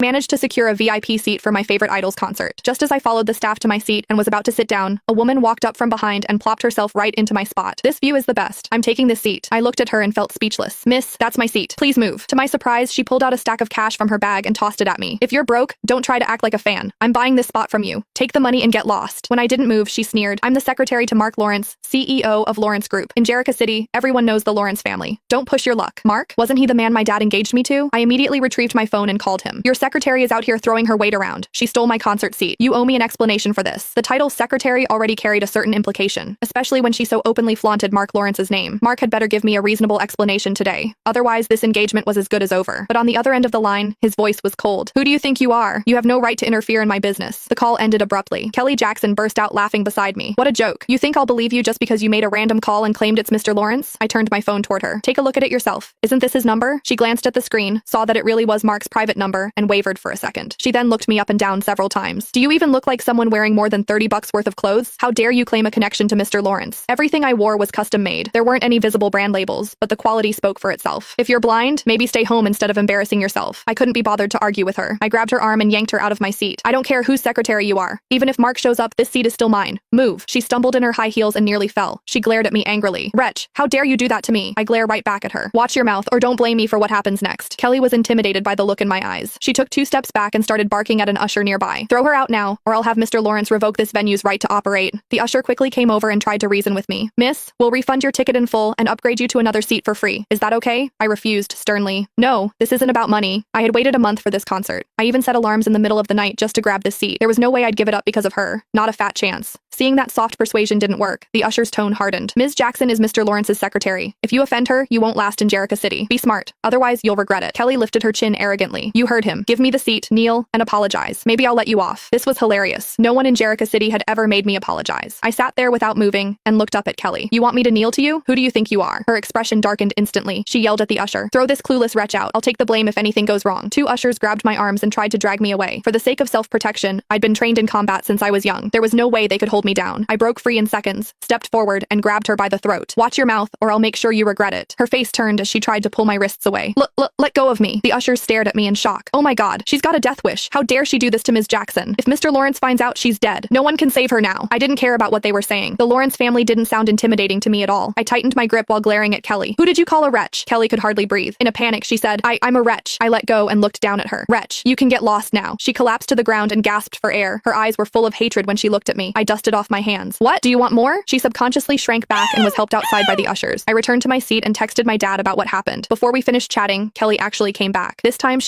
Managed to secure a VIP seat for my favorite Idols concert. Just as I followed the staff to my seat and was about to sit down, a woman walked up from behind and plopped herself right into my spot. This view is the best. I'm taking this seat. I looked at her and felt speechless. Miss, that's my seat. Please move. To my surprise, she pulled out a stack of cash from her bag and tossed it at me. If you're broke, don't try to act like a fan. I'm buying this spot from you. Take the money and get lost. When I didn't move, she sneered. I'm the secretary to Mark Lawrence, CEO of Lawrence Group. In Jericho City, everyone knows the Lawrence family. Don't push your luck. Mark? Wasn't he the man my dad engaged me to? I immediately retrieved my phone and called him. Your secretary is out here throwing her weight around. She stole my concert seat. You owe me an explanation for this. The title secretary already carried a certain implication, especially when she so openly flaunted Mark Lawrence's name. Mark had better give me a reasonable explanation today. Otherwise, this engagement was as good as over. But on the other end of the line, his voice was cold. Who do you think you are? You have no right to interfere in my business. The call ended abruptly. Kelly Jackson burst out laughing beside me. What a joke. You think I'll believe you just because you made a random call and claimed it's Mr. Lawrence? I turned my phone toward her. Take a look at it yourself. Isn't this his number? She glanced at the screen, saw that it really was Mark's private number, and wavered for a second. She then looked me up and down several times. Do you even look like someone wearing more than $30 worth of clothes? How dare you claim a connection to Mr. Lawrence? Everything I wore was custom made. There weren't any visible brand labels, but the quality spoke for itself. If you're blind, maybe stay home instead of embarrassing yourself. I couldn't be bothered to argue with her. I grabbed her arm and yanked her out of my seat. I don't care whose secretary you are. Even if Mark shows up, this seat is still mine. Move. She stumbled in her high heels and nearly fell. She glared at me angrily. Wretch, how dare you do that to me? I glare right back at her. Watch your mouth or don't blame me for what happens next. Kelly was intimidated by the look in my eyes. She took 2 steps back and started barking at an usher nearby. Throw her out now, or I'll have Mr. Lawrence revoke this venue's right to operate. The usher quickly came over and tried to reason with me. Miss, we'll refund your ticket in full and upgrade you to another seat for free. Is that okay? I refused sternly. No, this isn't about money. I had waited a month for this concert. I even set alarms in the middle of the night just to grab this seat. There was no way I'd give it up because of her. Not a fat chance. Seeing that soft persuasion didn't work, the usher's tone hardened. Ms. Jackson is Mr. Lawrence's secretary. If you offend her, you won't last in Jericho City. Be smart. Otherwise, you'll regret it. Kelly lifted her chin arrogantly. You heard him. Give me the seat, kneel, and apologize. Maybe I'll let you off. This was hilarious. No one in Jericho City had ever made me apologize. I sat there without moving and looked up at Kelly. You want me to kneel to you? Who do you think you are? Her expression darkened instantly. She yelled at the usher. Throw this clueless wretch out. I'll take the blame if anything goes wrong. 2 ushers grabbed my arms and tried to drag me away. For the sake of self-protection, I'd been trained in combat since I was young. There was no way they could hold me down. I broke free in seconds, stepped forward, and grabbed her by the throat. Watch your mouth, or I'll make sure you regret it. Her face turned as she tried to pull my wrists away. Let go of me. The ushers stared at me in shock. Oh my god, she's got a death wish. How dare she do this to Ms. Jackson? If Mr. Lawrence finds out, she's dead. No one can save her now. I didn't care about what they were saying. The Lawrence family didn't sound intimidating to me at all. I tightened my grip while glaring at Kelly. Who did you call a wretch? Kelly could hardly breathe. In a panic, she said, I'm a wretch. I let go and looked down at her. Wretch, you can get lost now. She collapsed to the ground and gasped for air. Her eyes were full of hatred when she looked at me. I dusted off my hands. What? Do you want more? She subconsciously shrank back and was helped outside by the ushers. I returned to my seat and texted my dad about what happened. Before we finished chatting, Kelly actually came back. This time,